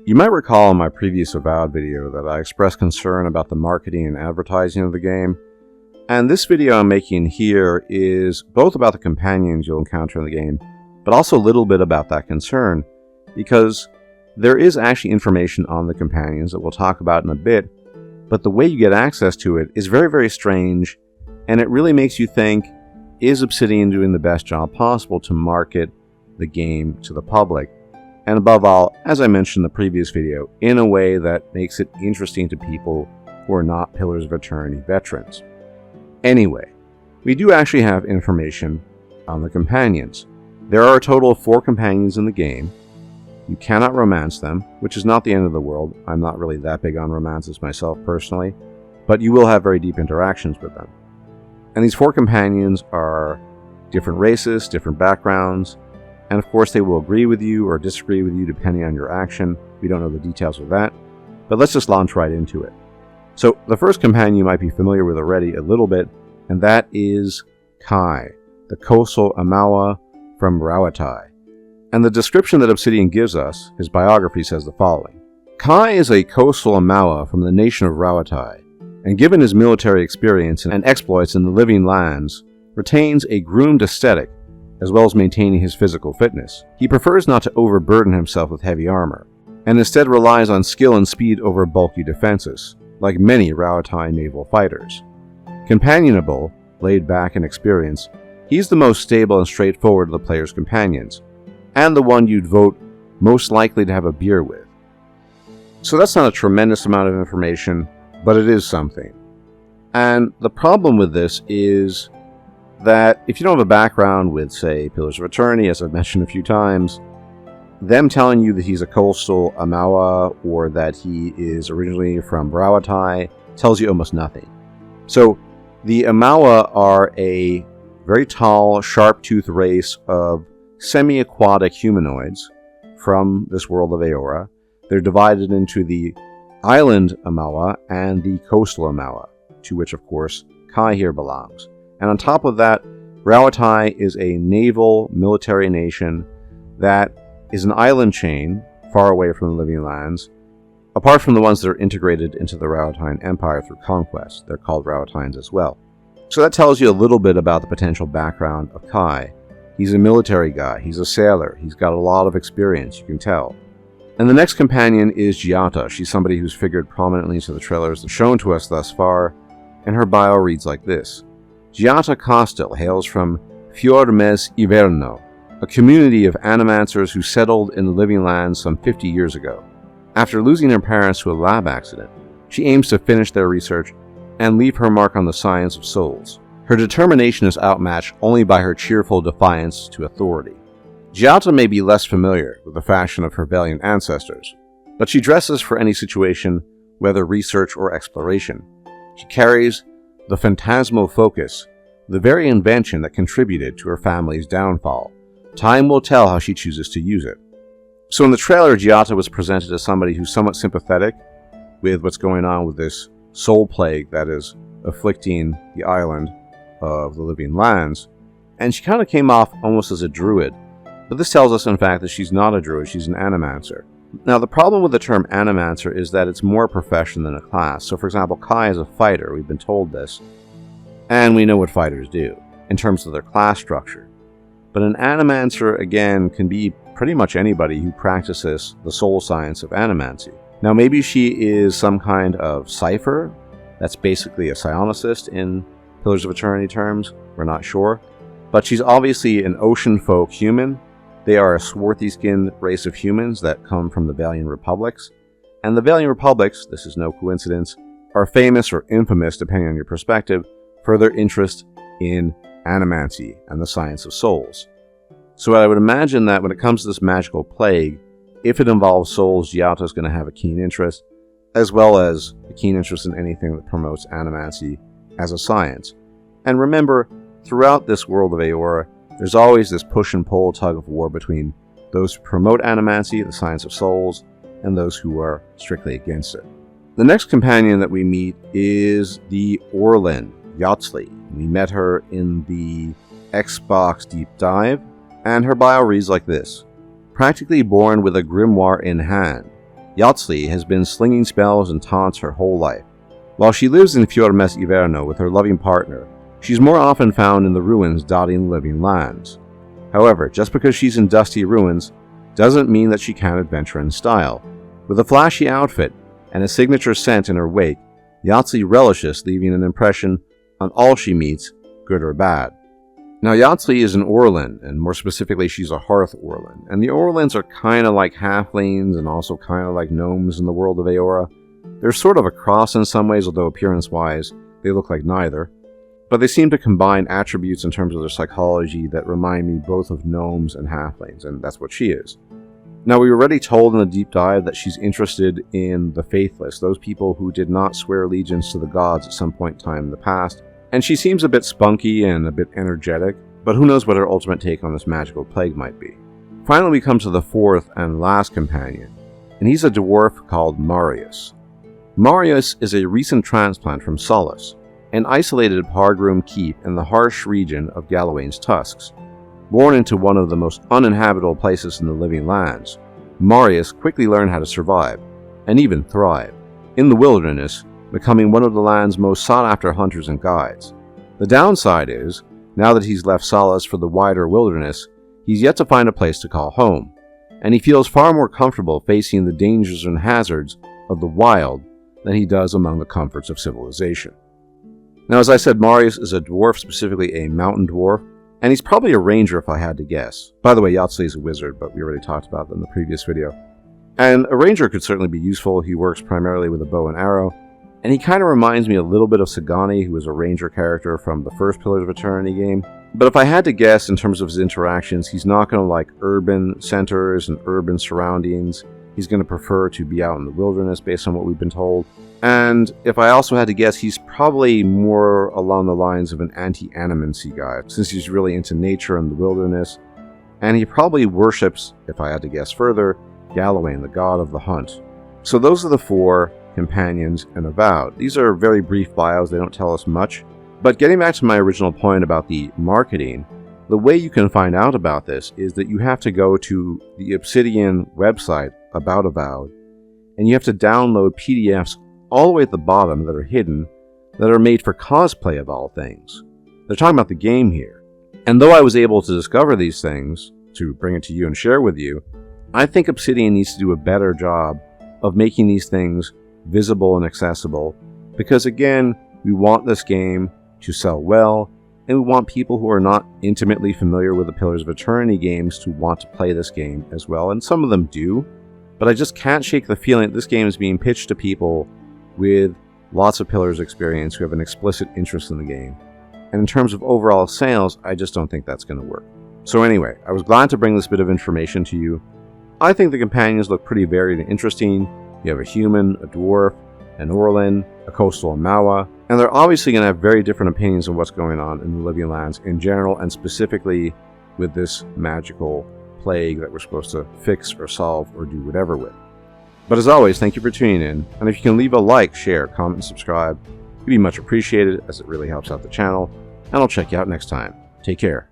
You might recall in my previous Avowed video that I expressed concern about the marketing and advertising of the game, and this video I'm making here is both about the companions you'll encounter in the game, but also a little bit about that concern, because there is actually information on the companions that we'll talk about in a bit, but the way you get access to it is very, very strange, and it really makes you think, is Obsidian doing the best job possible to market the game to the public? And above all, as I mentioned in the previous video, in a way that makes it interesting to people who are not Pillars of Eternity veterans. Anyway, we do actually have information on the companions. There are a total of 4 companions in the game. You cannot romance them, which is not the end of the world. I'm not really that big on romances myself personally, but you will have very deep interactions with them. And these 4 companions are different races, different backgrounds, and of course they will agree with you or disagree with you depending on your action. We don't know the details of that, but let's just launch right into it. So the first companion you might be familiar with already a little bit, and that is Kai, the coastal Amawa from Rauatai. And the description that Obsidian gives us, his biography, says the following. Kai is a coastal Amawa from the nation of Rauatai, and given his military experience and exploits in the living lands, retains a groomed aesthetic as well as maintaining his physical fitness. He prefers not to overburden himself with heavy armor, and instead relies on skill and speed over bulky defenses, like many Rauatai naval fighters. Companionable, laid back and experienced, he's the most stable and straightforward of the player's companions, and the one you'd vote most likely to have a beer with. So that's not a tremendous amount of information, but it is something. And the problem with this is that if you don't have a background with, say, Pillars of Eternity, as I've mentioned a few times, them telling you that he's a coastal Amawa or that he is originally from Rauatai tells you almost nothing. So the Amawa are a very tall, sharp-toothed race of semi-aquatic humanoids from this world of Aora. They're divided into the island Amawa and the coastal Amawa, to which, of course, Kai here belongs. And on top of that, Rauatai is a naval military nation that is an island chain far away from the living lands, apart from the ones that are integrated into the Rauataian Empire through conquest. They're called Rauatains as well. So that tells you a little bit about the potential background of Kai. He's a military guy, he's a sailor, he's got a lot of experience, you can tell. And the next companion is Giata. She's somebody who's figured prominently into the trailers shown to us thus far, and her bio reads like this. Giata Costel hails from Fiormes Iverno, a community of animancers who settled in the living lands some 50 years ago. After losing her parents to a lab accident, she aims to finish their research and leave her mark on the science of souls. Her determination is outmatched only by her cheerful defiance to authority. Giata may be less familiar with the fashion of her valiant ancestors, but she dresses for any situation, whether research or exploration. She carries the phantasmal focus, the very invention that contributed to her family's downfall. Time will tell how she chooses to use it. So in the trailer, Giata was presented as somebody who's somewhat sympathetic with what's going on with this soul plague that is afflicting the island of the living lands, and she kind of came off almost as a druid. But this tells us, in fact, that she's not a druid, she's an animancer. Now, the problem with the term animancer is that it's more a profession than a class. So, for example, Kai is a fighter, we've been told this, and we know what fighters do in terms of their class structure. But an animancer, again, can be pretty much anybody who practices the soul science of animancy. Now, maybe she is some kind of cipher, that's basically a psionicist in Pillars of Eternity terms, we're not sure. But she's obviously an ocean folk human. They are a swarthy-skinned race of humans that come from the Valiant Republics. And the Valiant Republics, this is no coincidence, are famous or infamous, depending on your perspective, for their interest in animancy and the science of souls. So I would imagine that when it comes to this magical plague, if it involves souls, Giata is going to have a keen interest, as well as a keen interest in anything that promotes animancy as a science. And remember, throughout this world of Aora, there's always this push and pull tug of war between those who promote animancy, the science of souls, and those who are strictly against it. The next companion that we meet is the Orlin, Yotsley. We met her in the Xbox Deep Dive, and her bio reads like this. Practically born with a grimoire in hand, Yahtzee has been slinging spells and taunts her whole life. While she lives in Fiormes Iverno with her loving partner, she's more often found in the ruins dotting the living lands. However, just because she's in dusty ruins doesn't mean that she can't adventure in style. With a flashy outfit and a signature scent in her wake, Yahtzee relishes leaving an impression on all she meets, good or bad. Now, Yahtzee is an Orlin, and more specifically, she's a Hearth Orlin. And the Orlins are kind of like halflings and also kind of like gnomes in the world of Eora. They're sort of a cross in some ways, although appearance-wise, they look like neither. But they seem to combine attributes in terms of their psychology that remind me both of gnomes and halflings, and that's what she is. Now, we were already told in the deep dive that she's interested in the faithless, those people who did not swear allegiance to the gods at some point in time in the past. And she seems a bit spunky and a bit energetic, but who knows what her ultimate take on this magical plague might be. Finally, we come to the fourth and last companion, and he's a dwarf called Marius. Marius is a recent transplant from Solace, an isolated Pargroom keep in the harsh region of Galawain's Tusks. Born into one of the most uninhabitable places in the living lands, Marius quickly learned how to survive, and even thrive, in the wilderness, becoming one of the land's most sought-after hunters and guides. The downside is, now that he's left Solace for the wider wilderness, he's yet to find a place to call home, and he feels far more comfortable facing the dangers and hazards of the wild than he does among the comforts of civilization. Now, as I said, Marius is a dwarf, specifically a mountain dwarf, and he's probably a ranger if I had to guess. By the way, Yahtzee is a wizard, but we already talked about that in the previous video. And a ranger could certainly be useful. He works primarily with a bow and arrow, and he kind of reminds me a little bit of Sagani, who was a ranger character from the first Pillars of Eternity game. But if I had to guess in terms of his interactions, he's not going to like urban centers and urban surroundings. He's going to prefer to be out in the wilderness based on what we've been told. And if I also had to guess, he's probably more along the lines of an anti-animancy guy, since he's really into nature and the wilderness. And he probably worships, if I had to guess further, Galawain, the god of the hunt. So those are the four companions and Avowed. These are very brief bios, they don't tell us much. But getting back to my original point about the marketing, the way you can find out about this is that you have to go to the Obsidian website about Avowed, and you have to download PDFs all the way at the bottom that are hidden, that are made for cosplay of all things. They're talking about the game here. And though I was able to discover these things, to bring it to you and share with you, I think Obsidian needs to do a better job of making these things visible and accessible, because again, we want this game to sell well, and we want people who are not intimately familiar with the Pillars of Eternity games to want to play this game as well, and some of them do, but I just can't shake the feeling that this game is being pitched to people with lots of Pillars experience who have an explicit interest in the game. And in terms of overall sales, I just don't think that's going to work. So anyway, I was glad to bring this bit of information to you. I think the companions look pretty varied and interesting. You have a human, a dwarf, an Orlin, a coastal Mawa, and they're obviously going to have very different opinions on what's going on in the Living Lands in general, and specifically with this magical plague that we're supposed to fix or solve or do whatever with. But as always, thank you for tuning in, and if you can leave a like, share, comment, and subscribe, it'd be much appreciated as it really helps out the channel, and I'll check you out next time. Take care.